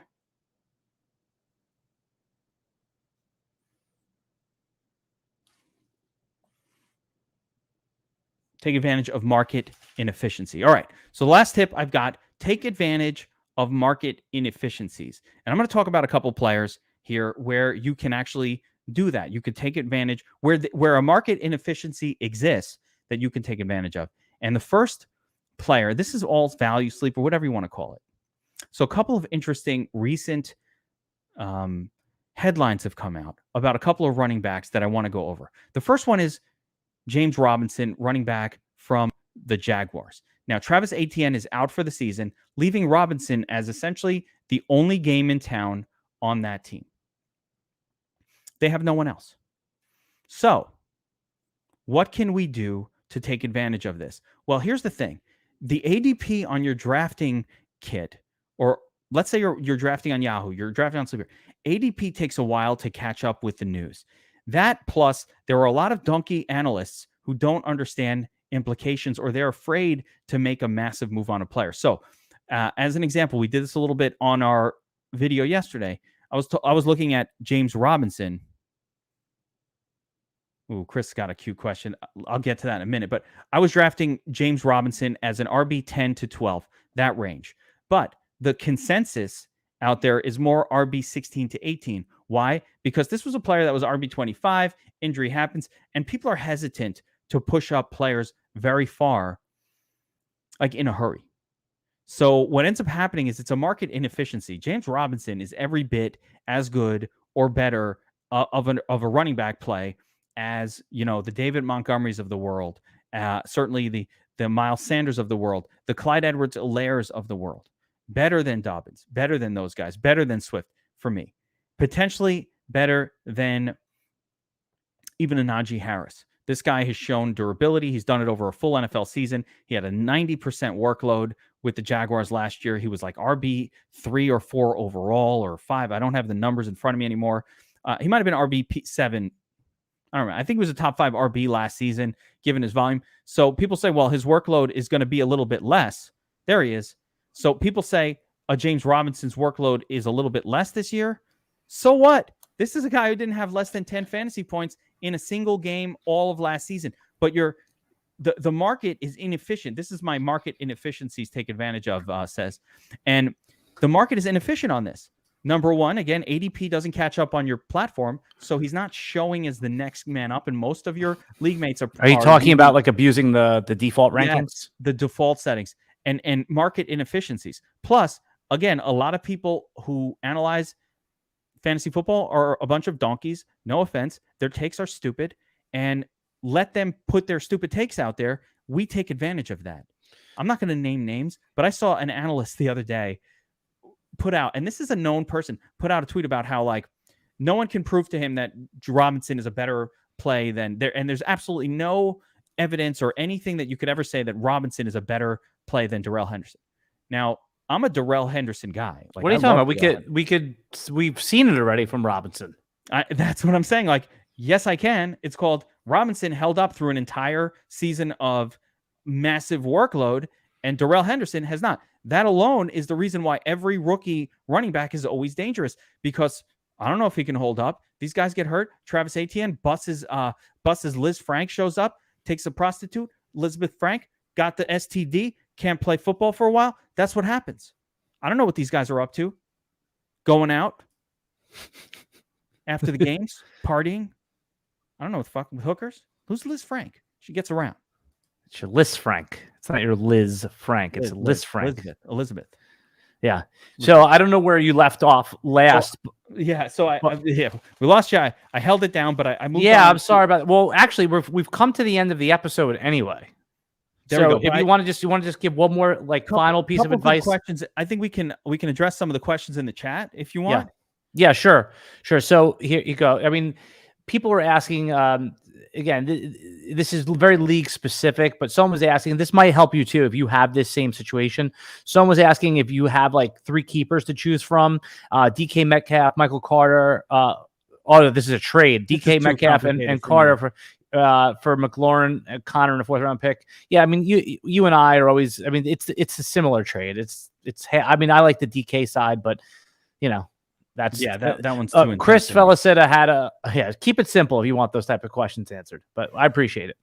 Take advantage of market inefficiency. All right, so the last tip I've got, take advantage of market inefficiencies. And I'm going to talk about a couple players here where you can actually do that. You could take advantage where a market inefficiency exists that you can take advantage of. And the first player, this is all value sleep or whatever you want to call it. So a couple of interesting recent headlines have come out about a couple of running backs that I want to go over. The first one is James Robinson, running back from the Jaguars. Now, Travis Etienne is out for the season, leaving Robinson as essentially the only game in town on that team. They have no one else. So, what can we do to take advantage of this? Well, here's the thing. The ADP on your drafting kit, or let's say you're drafting on Yahoo, you're drafting on Sleeper, ADP takes a while to catch up with the news. That plus, there are a lot of donkey analysts who don't understand implications or they're afraid to make a massive move on a player. So, as an example, we did this a little bit on our video yesterday. I was looking at James Robinson. Ooh, Chris got a cute question. I'll get to that in a minute. But I was drafting James Robinson as an RB 10 to 12, that range. But the consensus out there is more RB 16 to 18. Why? Because this was a player that was RB 25, injury happens, and people are hesitant to push up players very far, like in a hurry. So what ends up happening is it's a market inefficiency. James Robinson is every bit as good or better of a running back play as, you know, the David Montgomerys of the world, certainly the Miles Sanders of the world, the Clyde Edwards-Helairs of the world. Better than Dobbins, better than those guys, better than Swift for me. Potentially better than even a Najee Harris. This guy has shown durability. He's done it over a full NFL season. He had a 90% workload with the Jaguars last year. He was like RB 3 or 4 overall or 5. I don't have the numbers in front of me anymore. He might have been RB 7. I don't know. I think he was a top 5 RB last season, given his volume. So people say, well, his workload is going to be a little bit less. There he is. So people say James Robinson's workload is a little bit less this year. So what? This is a guy who didn't have less than 10 fantasy points in a single game all of last season. But the market is inefficient. This is my market inefficiencies take advantage of, says. And the market is inefficient on this. Number one, again, ADP doesn't catch up on your platform, so he's not showing as the next man up, and most of your league mates are you talking about like abusing the default rankings? Yes, the default settings and market inefficiencies. Plus, again, a lot of people who analyze fantasy football are a bunch of donkeys. No offense. Their takes are stupid, and let them put their stupid takes out there. We take advantage of that. I'm not going to name names, but I saw an analyst the other day put out, and this is a known person, put out a tweet about how like no one can prove to him that Robinson is a better play than there, and there's absolutely no evidence or anything that you could ever say that Robinson is a better play than Darrell Henderson. Now, I'm a Darrell Henderson guy. Like, what are you talking about? We've seen it already from Robinson. That's what I'm saying. Like, yes, I can. It's called Robinson held up through an entire season of massive workload, and Darrell Henderson has not. That alone is the reason why every rookie running back is always dangerous, because I don't know if he can hold up. These guys get hurt. Travis Etienne busts Liz Frank shows up, takes a prostitute. Elizabeth Frank got the STD, can't play football for a while. That's what happens. I don't know what these guys are up to. Going out after the games, partying. I don't know what the fuck with hookers. Who's Liz Frank? She gets around. It's your Liz Frank. It's not your Liz Frank. It's Liz Frank. Elizabeth. Yeah. So I don't know where you left off last. Yeah. So we lost you. I held it down, but I moved. Yeah, on. I'm sorry about that. Well, actually, we've come to the end of the episode anyway. There we go. If you want to just give one more final piece of advice. Questions. I think we can address some of the questions in the chat if you want. Yeah, sure. So here you go. I mean, people are asking. Again, this is very league specific, but someone was asking. This might help you too if you have this same situation. Someone was asking if you have like 3 keepers to choose from: DK Metcalf, Michael Carter. This is a trade. DK Metcalf and Carter for McLaurin, Connor in a 4th round pick. Yeah, I mean, you and I are always. I mean, it's a similar trade. It's. I mean, I like the DK side, but that one's too Chris Felicita had keep it simple if you want those type of questions answered, but I appreciate it.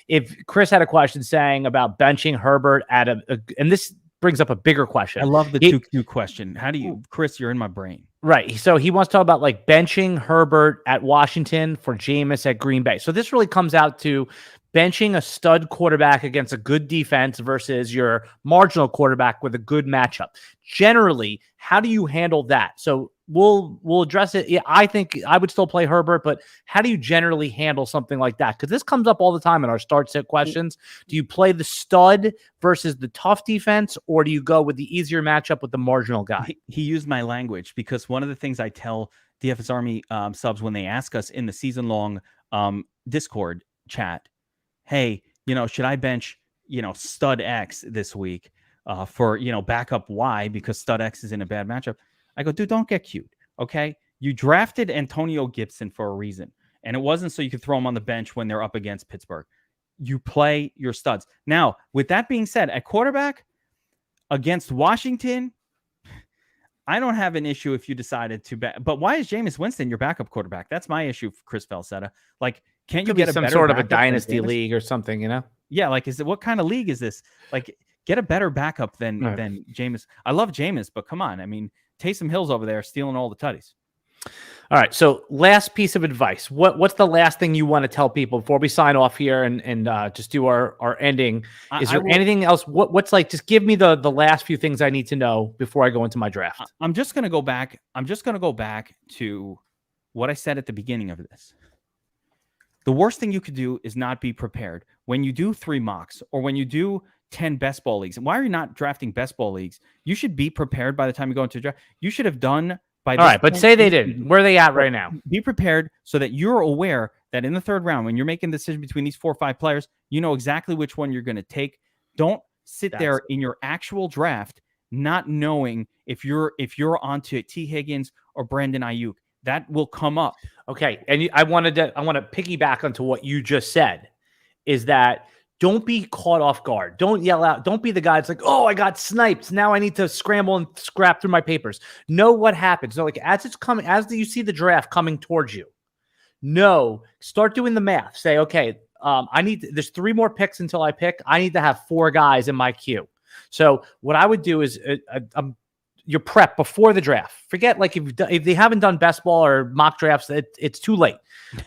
If Chris had a question saying about benching Herbert and this brings up a bigger question. I love the 2Q question. How do you, Chris, you're in my brain. Right. So he wants to talk about like benching Herbert at Washington for Jameis at Green Bay. So this really comes out to benching a stud quarterback against a good defense versus your marginal quarterback with a good matchup. Generally, how do you handle that? So we'll address it. Yeah, I think I would still play Herbert, but how do you generally handle something like that? Because this comes up all the time in our start sit questions. Do you play the stud versus the tough defense, or do you go with the easier matchup with the marginal guy? He used my language because one of the things I tell DFSARMY subs when they ask us in the season-long Discord chat, hey, should I bench, stud X this week for, backup Y because stud X is in a bad matchup? I go, dude, don't get cute. Okay. You drafted Antonio Gibson for a reason. And it wasn't so you could throw him on the bench when they're up against Pittsburgh. You play your studs. Now, with that being said, at quarterback against Washington, I don't have an issue if you decided to but why is Jameis Winston your backup quarterback? That's my issue for Chris Felicita. Like, can't you get some sort of a dynasty league or something, Yeah, like what kind of league is this? Like, get a better backup than Jameis. I love Jameis, but come on. I mean, Taysom Hill's over there stealing all the tutties. All right. So last piece of advice. What's the last thing you want to tell people before we sign off here and just do our ending? Is there anything else? What's like, just give me the last few things I need to know before I go into my draft. I'm just going to go back. I'm just going to go back to what I said at the beginning of this. The worst thing you could do is not be prepared. When you do 3 mocks or when you do 10 best ball leagues, why are you not drafting best ball leagues? You should be prepared by the time you go into a draft. You should have done by this. All right, but say they didn't. Where are they at right now? Be prepared so that you're aware that in the 3rd round, when you're making the decision between these 4 or 5 players, you know exactly which one you're going to take. Don't sit there in your actual draft not knowing if you're onto T. Higgins or Brandon Ayuk. That will come up. Okay, and I want to piggyback onto what you just said, is that don't be caught off guard. Don't yell out. Don't be the guy that's like, oh, I got sniped. Now I need to scramble and scrap through my papers. Know what happens. So like as it's coming, as you see the draft coming towards you, start doing the math. Say, okay, there's 3 more picks until I pick. I need to have 4 guys in my queue. So what I would do is your prep before the draft. Forget like if they haven't done best ball or mock drafts, it's too late.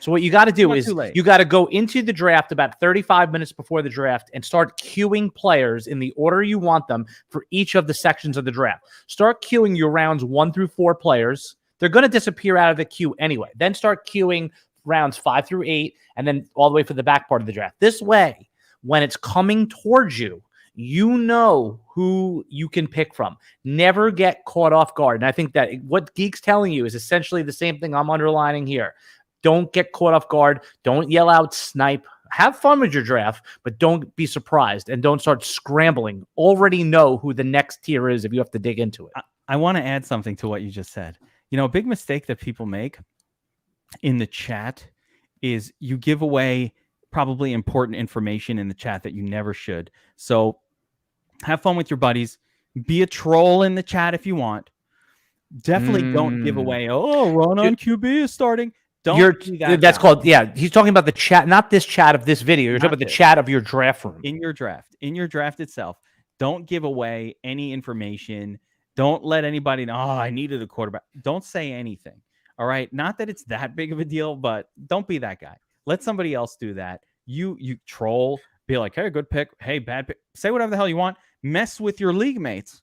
So what you got to do is you got to go into the draft about 35 minutes before the draft and start queuing players in the order you want them for each of the sections of the draft. Start queuing your rounds 1 through 4 players. They're going to disappear out of the queue anyway. Then start queuing rounds 5 through 8 and then all the way for the back part of the draft. This way, when it's coming towards you, you know who you can pick from. Never get caught off guard. And I think that what Geek's telling you is essentially the same thing I'm underlining here. Don't get caught off guard. Don't yell out snipe. Have fun with your draft, but don't be surprised and don't start scrambling. Already know who the next tier is if you have to dig into it. I want to add something to what you just said. A big mistake that people make in the chat is you give away probably important information in the chat that you never should. So have fun with your buddies. Be a troll in the chat if you want. Definitely don't give away, run on QB is starting. Don't do that. That's called, he's talking about the chat, not this chat of this video. You're talking about the chat of your draft room. In your draft itself. Don't give away any information. Don't let anybody know, I needed a quarterback. Don't say anything. All right. Not that it's that big of a deal, but don't be that guy. Let somebody else do that. You troll, be like, hey, good pick. Hey, bad pick. Say whatever the hell you want. Mess with your league mates.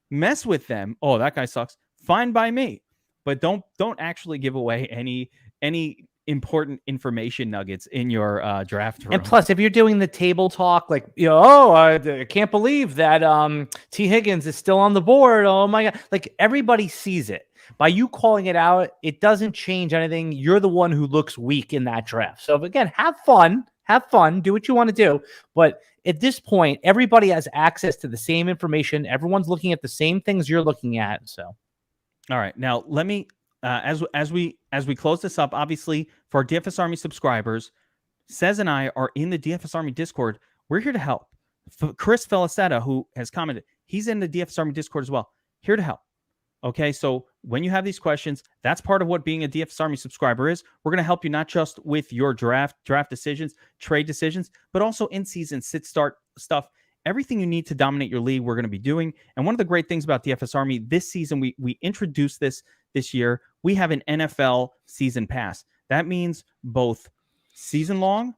mess with them. Oh, that guy sucks. Fine by me. But don't actually give away any important information nuggets in your draft room. And plus, if you're doing the table talk, like, oh, I can't believe that T. Higgins is still on the board. Oh my God. Like, everybody sees it. By you calling it out, it doesn't change anything. You're the one who looks weak in that draft. So again, have fun, do what you want to do. But at this point, everybody has access to the same information. Everyone's looking at the same things you're looking at. So, all right, now let me as we close this up. Obviously, for our DFS Army subscribers, Sez and I are in the DFS Army Discord. We're here to help. Chris Felicetta, who has commented, he's in the DFS Army Discord as well. Here to help. Okay, so when you have these questions, that's part of what being a DFS Army subscriber is. We're going to help you not just with your draft decisions, trade decisions, but also in-season sit-start stuff. Everything you need to dominate your league, we're going to be doing. And one of the great things about DFS Army this season, we introduced this year. We have an NFL season pass. That means both season long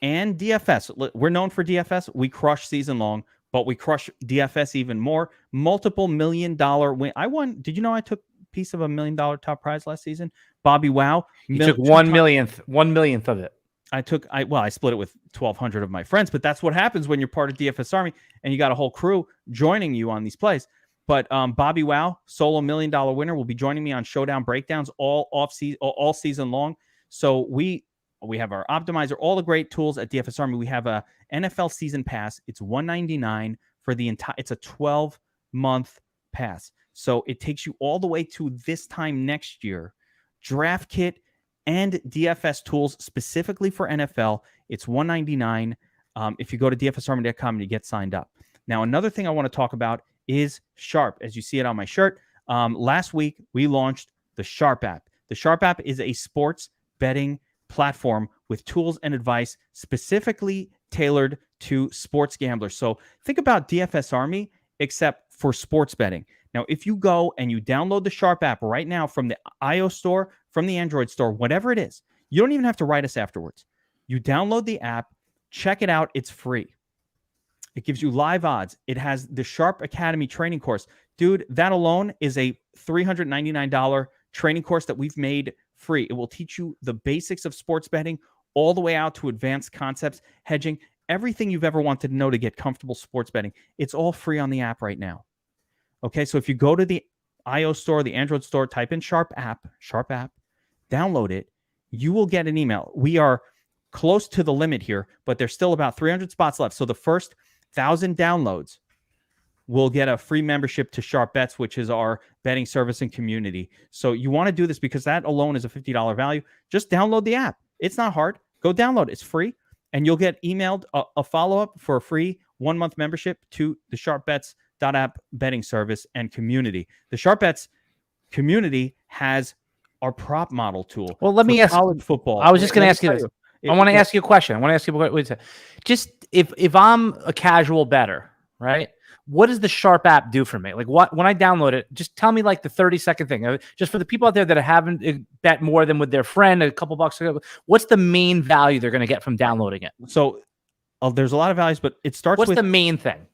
and DFS. We're known for DFS. We crush season long, but we crush DFS even more. Multiple $1 million win. I won. Did you know I took a piece of $1 million top prize last season? Bobby Wow. You took 1/millionth of it. I split it with 1,200 of my friends, but that's what happens when you're part of DFS Army and you got a whole crew joining you on these plays. But Bobby Wow, solo $1 million winner, will be joining me on Showdown Breakdowns all season long. So we have our optimizer, all the great tools at DFS Army. We have a NFL season pass. It's $199 for the entire. It's a 12-month pass, so it takes you all the way to this time next year. Draft kit and DFS tools specifically for NFL. It's $199. If you go to DFSArmy.com and you get signed up. Now, another thing I want to talk about is Sharp. As you see it on my shirt, last week we launched the Sharp app. The Sharp app is a sports betting platform with tools and advice specifically tailored to sports gamblers. So think about DFS Army, except for sports betting. Now, if you go and you download the Sharp app right now from the iOS store, from the Android store, whatever it is, you don't even have to write us afterwards. You download the app, check it out. It's free. It gives you live odds. It has the Sharp Academy training course. Dude, that alone is a $399 training course that we've made free. It will teach you the basics of sports betting all the way out to advanced concepts, hedging, everything you've ever wanted to know to get comfortable sports betting. It's all free on the app right now. Okay, so if you go to the iOS store, the Android store, type in Sharp app, download it, you will get an email. We are close to the limit here, but there's still about 300 spots left. So the first 1,000 downloads will get a free membership to Sharp Bets, which is our betting service and community. So you want to do this because that alone is a $50 value. Just download the app. It's not hard. Go download it. It's free. And you'll get emailed a follow-up for a free 1-month membership to the SharpBets.app betting service and community. The Sharp Bets community has our prop model tool. Well, let me ask college football. I was just going to ask you this. I want to ask you a question. I want to ask you what just if I'm a casual bettor, right? What does the Sharp app do for me? Like when I download it, just tell me like the 30-second thing. Just for the people out there that haven't bet more than with their friend a couple bucks ago, what's the main value they're going to get from downloading it? So there's a lot of values, but it starts with the main thing?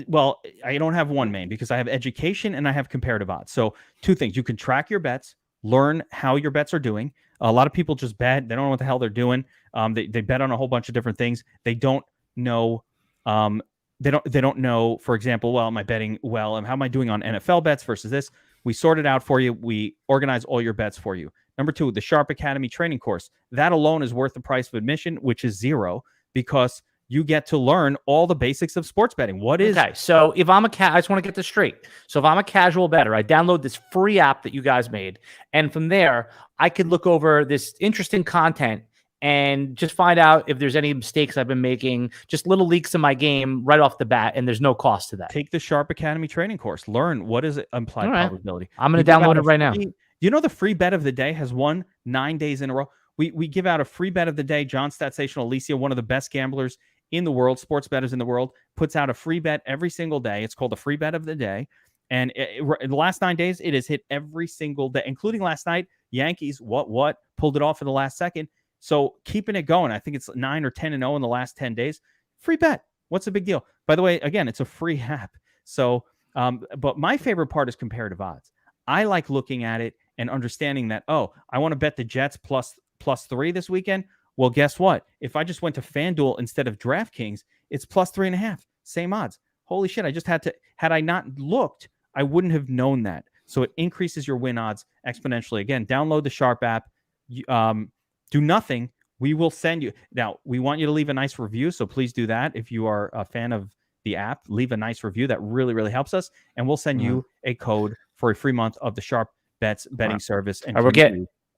Well, I don't have one main because I have education and I have comparative odds. So 2 things. You can track your bets, learn how your bets are doing. A lot of people just bet. They don't know what the hell they're doing. They bet on a whole bunch of different things. They don't know. They don't know, for example, well, am I betting well? And how am I doing on NFL bets versus this? We sort it out for you. We organize all your bets for you. Number 2, the Sharp Academy training course. That alone is worth the price of admission, which is $0, because you get to learn all the basics of sports betting. Okay, so if I'm I just want to get this straight. So if I'm a casual bettor, I download this free app that you guys made, and from there, I could look over this interesting content and just find out if there's any mistakes I've been making, just little leaks in my game right off the bat, and there's no cost to that. Take the Sharp Academy training course. Learn what is implied probability. I'm going to download it right now. You know the free bet of the day has won 9 days in a row? We give out a free bet of the day. John Statsational Alicia, one of the best gamblers in the world, sports bettors in the world, puts out a free bet every single day. It's called the free bet of the day. And in the last 9 days, it has hit every single day, including last night. Yankees, pulled it off in the last second. So keeping it going. I think it's 9 or 10-0 in the last 10 days. Free bet. What's the big deal? By the way, again, it's a free app. So But my favorite part is comparative odds. I like looking at it and understanding that, oh, I want to bet the Jets plus 3 this weekend. Well, guess what? If I just went to FanDuel instead of DraftKings, it's plus 3.5. Same odds. Holy shit. I just had I not looked, I wouldn't have known that. So it increases your win odds exponentially. Again, download the Sharp app. Do nothing. We will send you. Now, we want you to leave a nice review. So please do that. If you are a fan of the app, leave a nice review. That really, really helps us. And we'll send you a code for a free month of the Sharp Bets betting service. And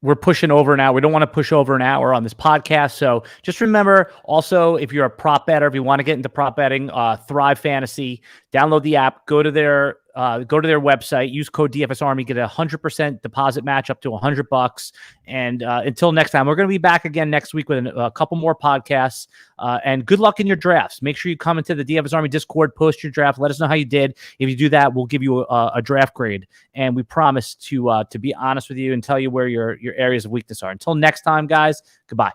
we're pushing over an hour. We don't want to push over an hour on this podcast. So just remember also, if you're a prop bettor, if you want to get into prop betting, Thrive Fantasy, download the app, go to their website, use code DFSARMY, get a 100% deposit match up to $100. And until next time, we're going to be back again next week with a couple more podcasts. And good luck in your drafts. Make sure you come into the DFSARMY Discord, post your draft. Let us know how you did. If you do that, we'll give you a draft grade. And we promise to be honest with you and tell you where your areas of weakness are. Until next time, guys, goodbye.